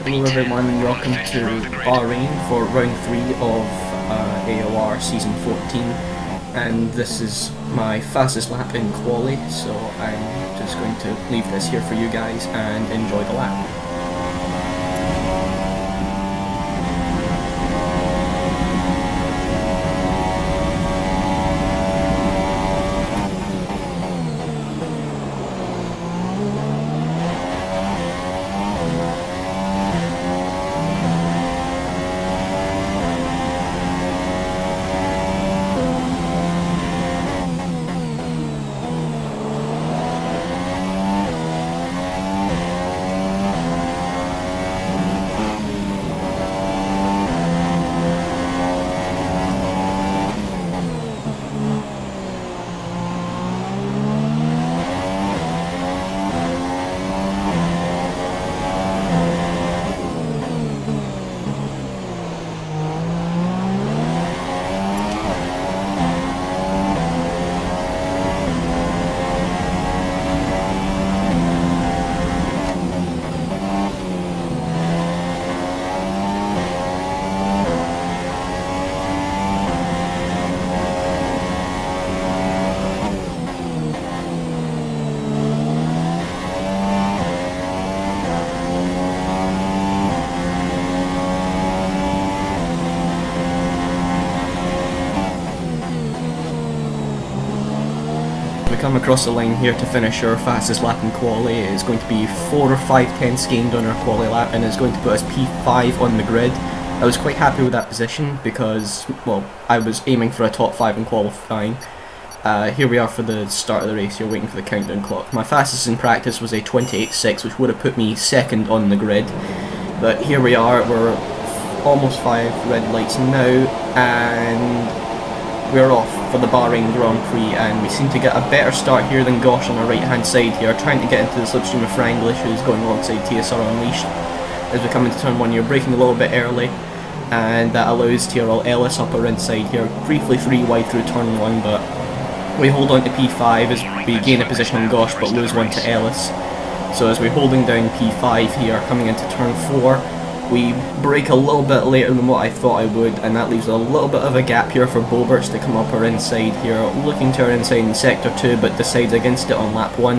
Hello everyone and welcome to Bahrain for round 3 of AOR season 14, and this is my fastest lap in quali, so I'm just going to leave this here for you guys and enjoy the lap. We come across the line here to finish our fastest lap in quali. It's going to be 4 or 5 tenths gained on our quali lap, and it's going to put us P5 on the grid. I was quite happy with that position because, well, I was aiming for a top 5 in qualifying. Here we are for the start of the race, you're waiting for the countdown clock. My fastest in practice was a 28.6, which would have put me second on the grid. But here we are, we're almost 5 red lights now, and we're off for the Bahrain Grand Prix, and we seem to get a better start here than Gosh on our right hand side here, trying to get into the slipstream of Franglish, who's going alongside TSR Unleashed. As we come into turn 1, you're braking a little bit early, and that allows TRL Ellis up our inside here, briefly 3 wide through turn 1, but we hold on to P5 as we gain a position on Gosh but lose one to Ellis. So as we're holding down P5 here, coming into turn 4, we brake a little bit later than what I thought I would, and that leaves a little bit of a gap here for Boberts to come up our inside here, looking to our inside in sector 2 but decides against it on lap 1.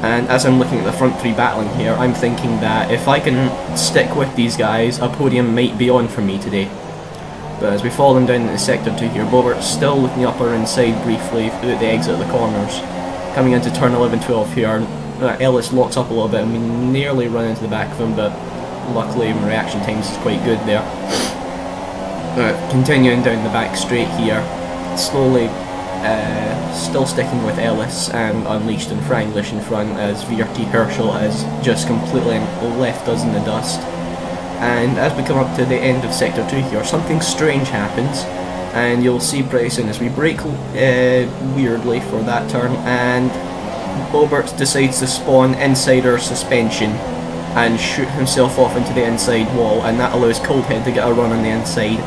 And as I'm looking at the front 3 battling here, I'm thinking that if I can stick with these guys, a podium might be on for me today. But as we fall them down into sector 2 here, Boberts still looking up our inside briefly through the exit of the corners. Coming into turn 11-12 here, Ellis locks up a little bit and we nearly run into the back of him, but luckily my reaction times is quite good there. Continuing down the back straight here, slowly still sticking with Ellis and Unleashed and Franglish in front, as VRT Herschel has just completely left us in the dust. And as we come up to the end of sector 2 here, something strange happens, and you'll see pretty soon as we brake weirdly for that turn, and Boberts decides to spawn inside our suspension and shoot himself off into the inside wall, and that allows Coldhead to get a run on the inside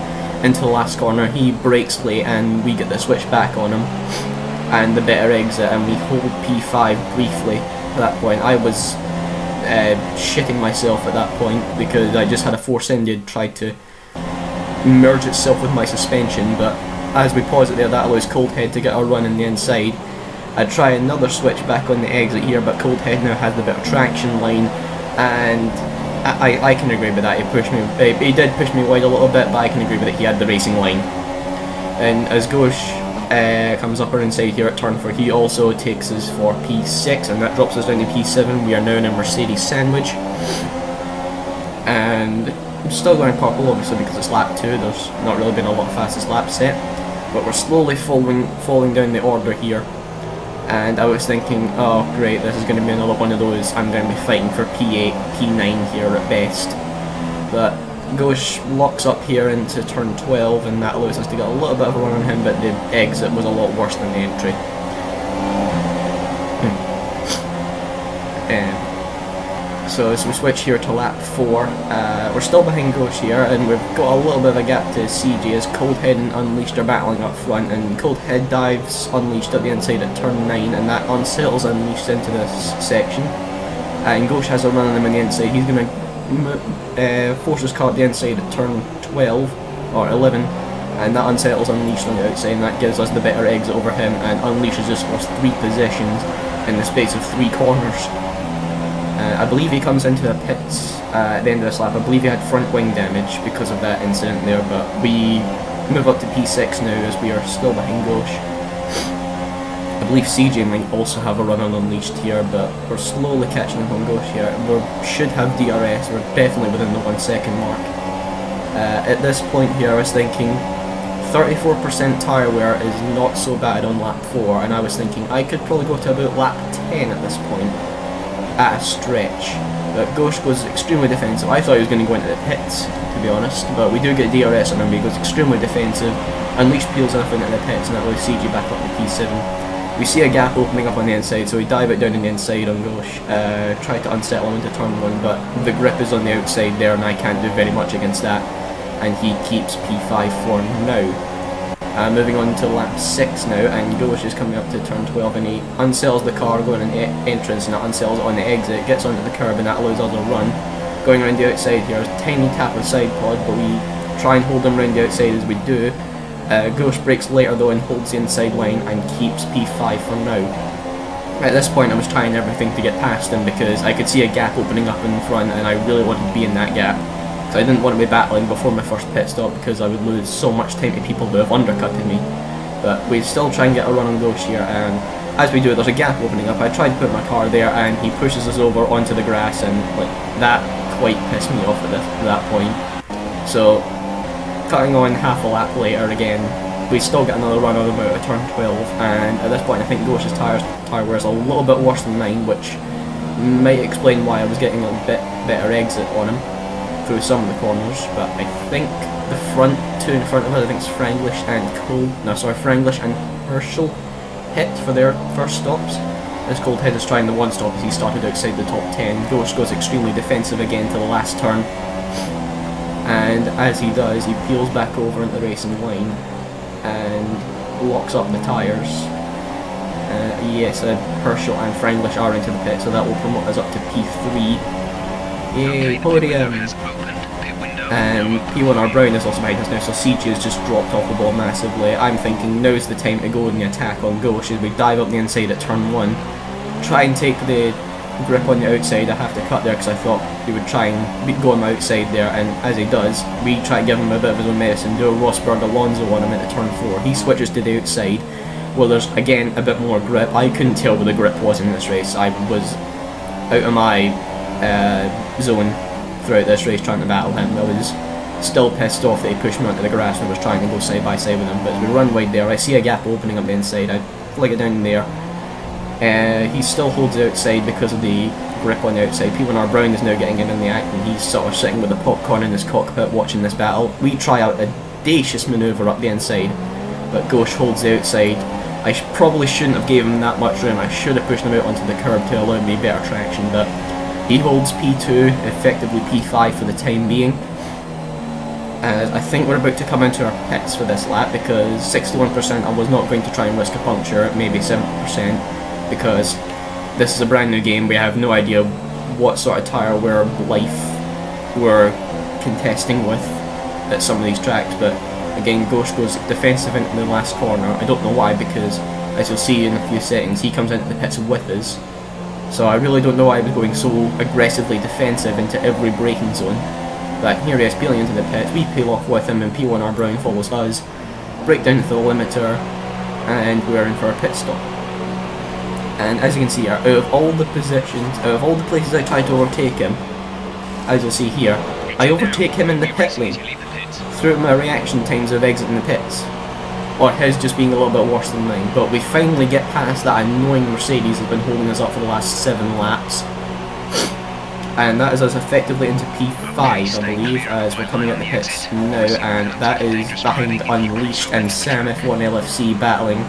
into the last corner. He brakes late and we get the switch back on him and the better exit, and we hold P5 briefly at that point. I was shitting myself at that point because I just had a force-ended try to merge itself with my suspension, but as we pause it there, that allows Coldhead to get a run in the inside. I try another switch back on the exit here, but Coldhead now has the better traction line, and I can agree with that. He did push me wide a little bit, but I can agree with it. He had the racing line. And as Gosh comes up our inside here at turn 4, he also takes us for P6, and that drops us down to P7. We are now in a Mercedes sandwich, and I'm still going purple obviously because it's lap 2. There's not really been a lot of fastest lap set, but we're slowly falling down the order here. And I was thinking, oh great, this is going to be another one of those, I'm going to be fighting for P8, P9 here at best. But Gosh locks up here into turn 12, and that allows us to get a little bit of a run on him, but the exit was a lot worse than the entry. So as we switch here to lap 4, we're still behind Gosh here, and we've got a little bit of a gap to CG as Coldhead and Unleashed are battling up front, and Coldhead dives Unleashed at the inside at turn 9, and that unsettles Unleashed into this section. And Gosh has a run on him on the inside. He's going to forces car up the inside at turn 12 or 11, and that unsettles Unleashed on the outside, and that gives us the better exit over him, and unleashes us for 3 positions in the space of 3 corners. I believe he comes into the pits at the end of this lap. I believe he had front wing damage because of that incident there, but we move up to P6 now as we are still behind Ghosh. I believe CJ might also have a run on Unleashed here, but we're slowly catching up on Ghosh here. We should have DRS, we're definitely within the 1 second mark. At this point here I was thinking 34% tyre wear is not so bad on lap 4, and I was thinking I could probably go to about lap 10 at this point, at a stretch. But Ghosh goes extremely defensive. I thought he was going to go into the pits, to be honest, but we do get DRS on him. He goes extremely defensive, Unleashed peels off into the pits, and that allows CG back up to P7. We see a gap opening up on the inside, so we dive it down on the inside on Ghosh, try to unsettle him into turn 1, but the grip is on the outside there and I can't do very much against that, and he keeps P5 for now. Moving on to lap 6 now, and Ghosh is coming up to turn 12, and he unsettles the car going in the entrance, and that unsettles it on the exit, gets onto the curb, and that allows us a run. Going around the outside here, a tiny tap of side pod, but we try and hold him around the outside as we do. Ghosh brakes later though and holds the inside line and keeps P5 for now. At this point I was trying everything to get past him because I could see a gap opening up in front, and I really wanted to be in that gap. So I didn't want to be battling before my first pit stop because I would lose so much time to people who have undercutted me. But we still try and get a run on Ghosh here, and as we do there's a gap opening up. I tried to put my car there and he pushes us over onto the grass, and like that quite pissed me off at that point. So cutting on half a lap later again, we still get another run on him out of turn 12, and at this point I think Ghosh's tyre wear is a little bit worse than mine, which might explain why I was getting a bit better exit on him through some of the corners. But I think the front two in front of us, I think it's Franglish and Herschel hit for their first stops. As Coldhead is trying the one stop as he started outside the top 10. Ghosh goes extremely defensive again to the last turn, and as he does, he peels back over into the racing line and locks up the tyres. Yes, Herschel and Franglish are into the pit, so that will promote us up to P3. Yay, podium! And P1R Brown is also behind us now, so CG has just dropped off the ball massively. I'm thinking now's the time to go in the attack on Ghosh as we dive up the inside at turn 1. Try and take the grip on the outside. I have to cut there because I thought he would try and go on the outside there, and as he does, we try to give him a bit of his own medicine, do a Rosberg Alonso on him into turn 4. He switches to the outside. Well, there's again a bit more grip. I couldn't tell where the grip was in this race. I was out of my zone throughout this race trying to battle him. I was still pissed off that he pushed me onto the grass when I was trying to go side by side with him, but as we run wide there, I see a gap opening up the inside. I flick it down there. He still holds the outside because of the grip on the outside. P1R Brown is now getting in the act, and he's sort of sitting with the popcorn in his cockpit watching this battle. We try out a audacious manoeuvre up the inside, but Ghosh holds the outside. I probably shouldn't have given him that much room. I should have pushed him out onto the curb to allow me better traction, but he holds P2, effectively P5 for the time being. I think we're about to come into our pits for this lap because 61% I was not going to try and risk a puncture, maybe 70%, because this is a brand new game. We have no idea what sort of tyre wear life we're contesting with at some of these tracks. But again, Ghosh goes defensive into the last corner. I don't know why, because as you'll see in a few seconds, he comes into the pits with us. So I really don't know why he was going so aggressively defensive into every braking zone. But here he is peeling into the pits. We peel off with him, and P1R Brown follows us. Break down to the limiter, and we're in for a pit stop. And as you can see here, out of all the positions, out of all the places I tried to overtake him, as you'll see here, I overtake him in the pit lane through my reaction times of exiting the pits, or his just being a little bit worse than mine. But we finally get past that annoying Mercedes that's been holding us up for the last 7 laps, and that is us effectively into P5, I believe, as we're coming out the pits now, and that is behind Unleashed and Sam F1 LFC battling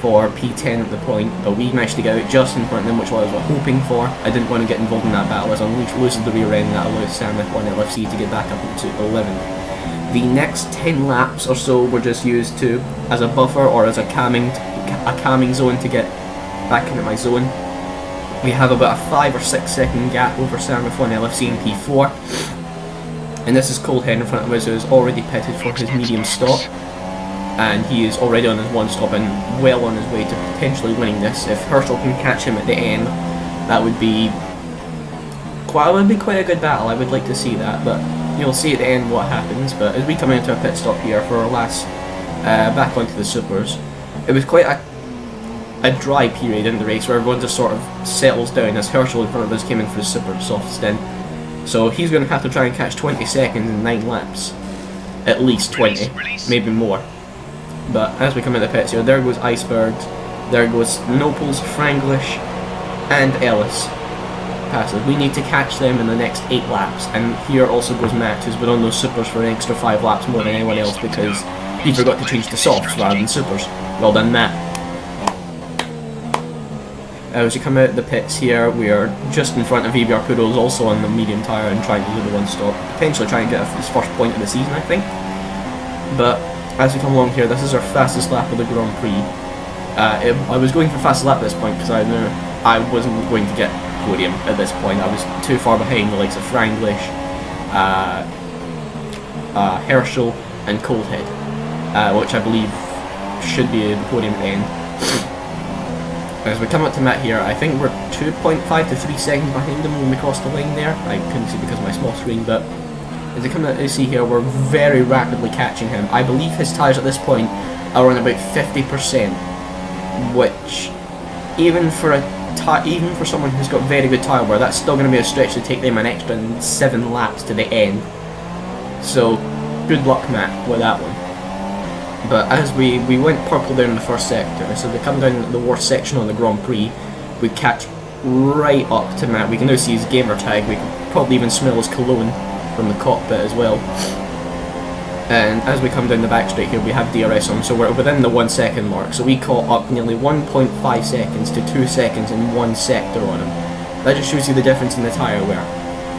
for P10 at the point, but we managed to get out just in front of them, which was what I was hoping for. I didn't want to get involved in that battle as Unleashed loses the rear end, and that allows Sam F1 LFC to get back up into 11th. The next 10 laps or so were just used to as a buffer or as a calming zone to get back into my zone. We have about a 5 or 6 second gap over Sam F1 LFC in P4. And this is Cold Head in front of us, who is already pitted for his medium stop. And he is already on his one stop and well on his way to potentially winning this. If Herschel can catch him at the end, that would be quite a good battle. I would like to see that, but you'll see at the end what happens. But as we come into a pit stop here for our last back onto the supers, it was quite a dry period in the race where everyone just sort of settles down as Herschel in front of us came in for his super soft stint. So he's going to have to try and catch 20 seconds in 9 laps. At least 20, maybe more. But as we come into the pits here, there goes Icebergs, there goes Nopals, Franglish, and Ellis passes. We need to catch them in the next 8 laps, and here also goes Matt, who's been on those supers for an extra 5 laps more than anyone else because he forgot to change to softs rather than supers. Well done, Matt. As we come out of the pits here, we are just in front of ABR Poodles, also on the medium tyre and trying to do the one stop, potentially trying to get his first point of the season, I think. But as we come along here, this is our fastest lap of the Grand Prix. I was going for fastest lap at this point because I knew I wasn't going to get podium at this point. I was too far behind the likes of Franglish, Herschel and Coldhead, which I believe should be the podium at the end. As we come up to Matt here, I think we're 2.5 to 3 seconds behind him when we cross the line there. I couldn't see because of my small screen, but as we come out to see here, we're very rapidly catching him. I believe his tyres at this point are on about 50%, which even for someone who's got very good tyre wear, that's still going to be a stretch to take them an extra 7 laps to the end. So good luck, Matt, with that one. But as we went purple there in the first sector, so we come down the worst section on the Grand Prix, we catch right up to Matt. We can now see his gamer tag, we can probably even smell his cologne from the cockpit as well. And as we come down the back straight here, we have DRS on, so we're within the 1 second mark, so we caught up nearly 1.5 seconds to 2 seconds in one sector on him. That just shows you the difference in the tyre wear.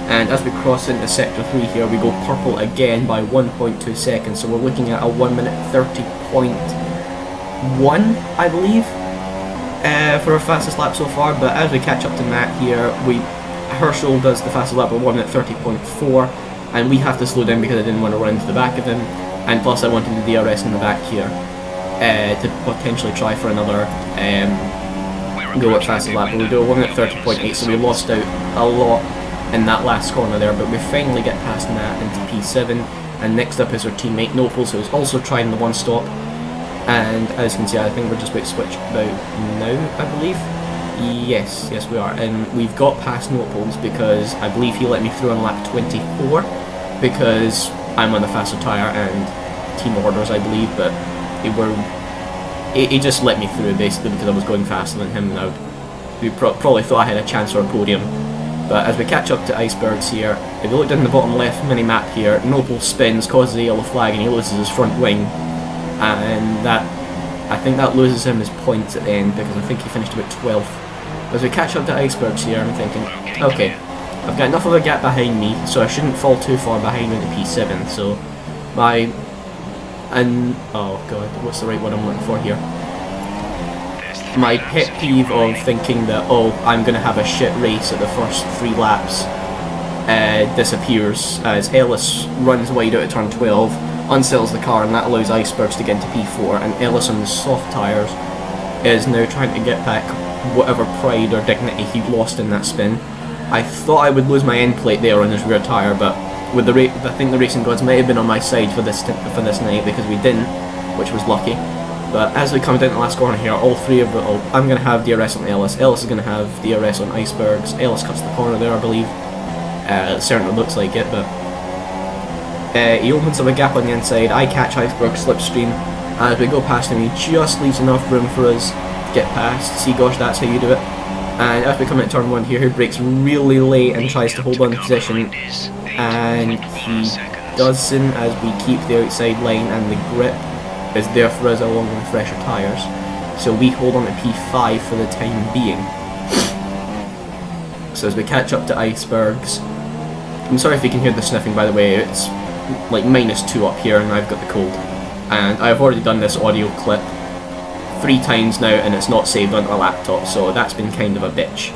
And as we cross into sector 3 here, we go purple again by 1.2 seconds, so we're looking at a 1 minute 30.1, I believe, for our fastest lap so far. But as we catch up to Matt here, Herschel does the fastest lap at 1 minute 30.4, and we have to slow down because I didn't want to run into the back of him, and plus I wanted the DRS in the back here to potentially try for another go at fastest lap. But we do a 1 minute 30.8, so we lost out a lot in that last corner there, but we finally get past Matt into P7, and next up is our teammate Nopals, who's also trying the one stop. And as you can see, I think we're just about to switch about now, I believe. Yes we are, and we've got past Nopals because I believe he let me through on lap 24 because I'm on the faster tyre and team orders, I believe, but he just let me through basically because I was going faster than him, and we probably thought I had a chance for a podium. But as we catch up to Icebergs here, if you look down the bottom left mini-map here, Nopal spins, causes a yellow flag, and he loses his front wing. And I think that loses him his points at the end, because I think he finished about 12th. But as we catch up to Icebergs here, I'm thinking, okay, I've got enough of a gap behind me, so I shouldn't fall too far behind into P7, so oh god, what's the right word I'm looking for here? My pet peeve of thinking that, oh, I'm going to have a shit race at the first 3 laps disappears as Ellis runs wide out of turn 12, unsettles the car, and that allows Icebergs to get into P4, and Ellis on the soft tyres is now trying to get back whatever pride or dignity he lost in that spin. I thought I would lose my end plate there on his rear tyre, but with I think the racing gods might have been on my side for this night because we didn't, which was lucky. But as we come down the last corner here, all 3 of I'm going to have DRS on Ellis, Ellis is going to have DRS on Icebergs, Ellis cuts the corner there, I believe. It certainly looks like it, but he opens up a gap on the inside, I catch Iceberg's slipstream, and as we go past him he just leaves enough room for us to get past. See, gosh, that's how you do it. And as we come into turn 1 here, he brakes really late and tries to hold on to position, and he doesn't as we keep the outside line, and the grip is there for us along with fresher tyres, so we hold on to P5 for the time being. So as we catch up to Icebergs, I'm sorry if you can hear the sniffing, by the way, it's like -2 up here and I've got the cold, and I've already done this audio clip 3 times now and it's not saved onto my laptop, so that's been kind of a bitch.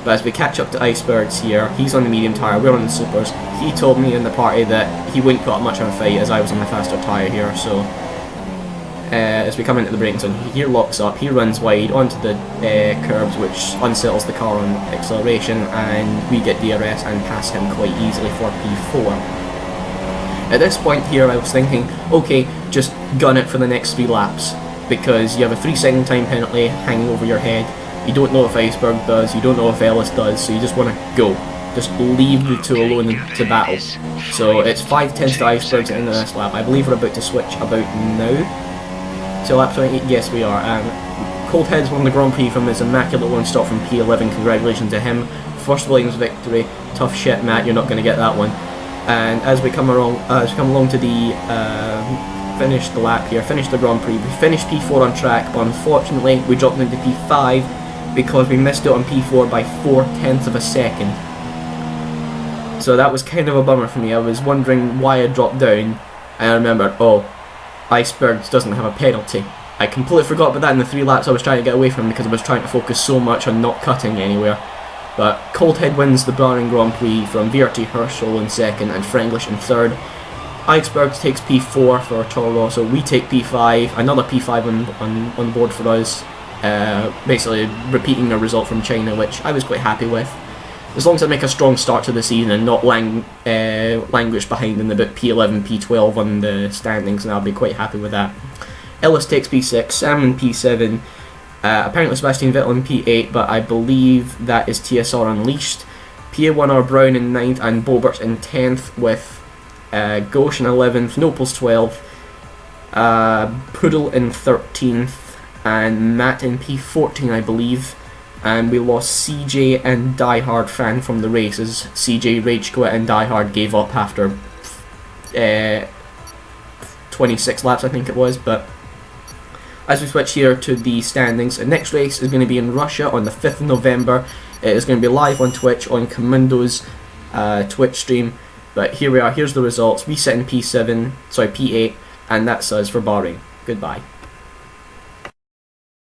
But as we catch up to Icebergs here, he's on the medium tyre, we're on the supers. He told me in the party that he wouldn't put up much of a fight as I was on the faster tyre here, so as we come into the braking zone, he locks up, he runs wide onto the curbs, which unsettles the car on acceleration, and we get DRS and pass him quite easily for P4. At this point here I was thinking, okay, just gun it for the next 3 laps, because you have a 3-second time penalty hanging over your head. You don't know if Iceberg does, you don't know if Ellis does, so you just want to go. Just leave the two alone to battle. So it's 5 tenths to Icebergs at the end of this lap. I believe we're about to switch about now to lap 28. Yes, we are. Coldheads won the Grand Prix from his immaculate one stop from P11. Congratulations to him. First Williams victory. Tough shit, Matt. You're not going to get that one. And as we come along to the finish the lap here, finish the Grand Prix. We finished P4 on track, but unfortunately we dropped into P5 because we missed out on P4 by 4 tenths of a second. So that was kind of a bummer for me. I was wondering why I dropped down, and I remembered, oh, Icebergs doesn't have a penalty. I completely forgot about that in the 3 laps I was trying to get away from because I was trying to focus so much on not cutting anywhere. But Coldhead wins the Bahrain Grand Prix from VRT Herschel in 2nd and Franglish in 3rd. Icebergs takes P4 for Toro Rosso, we take P5, another P5 on board for us, basically repeating a result from China, which I was quite happy with. As long as I make a strong start to the season and not languish behind in about P11, P12 on the standings, and I'll be quite happy with that. Ellis takes P6, Sam in P7, apparently Sebastian Vettel in P8, but I believe that is TSR Unleashed. PA1R Brown in 9th and Boberts in 10th with Ghosh in 11th, Nopals 12th, Poodle in 13th, and Matt in P14 I believe. And we lost CJ and Diehard Fan from the races. CJ rage quit and Diehard gave up after 26 laps I think it was. But as we switch here to the standings, the next race is going to be in Russia on the 5th of November. It is going to be live on Twitch on Commando's Twitch stream. But here we are, here's the results. We sit in P8, and that's us for Bahrain. Goodbye.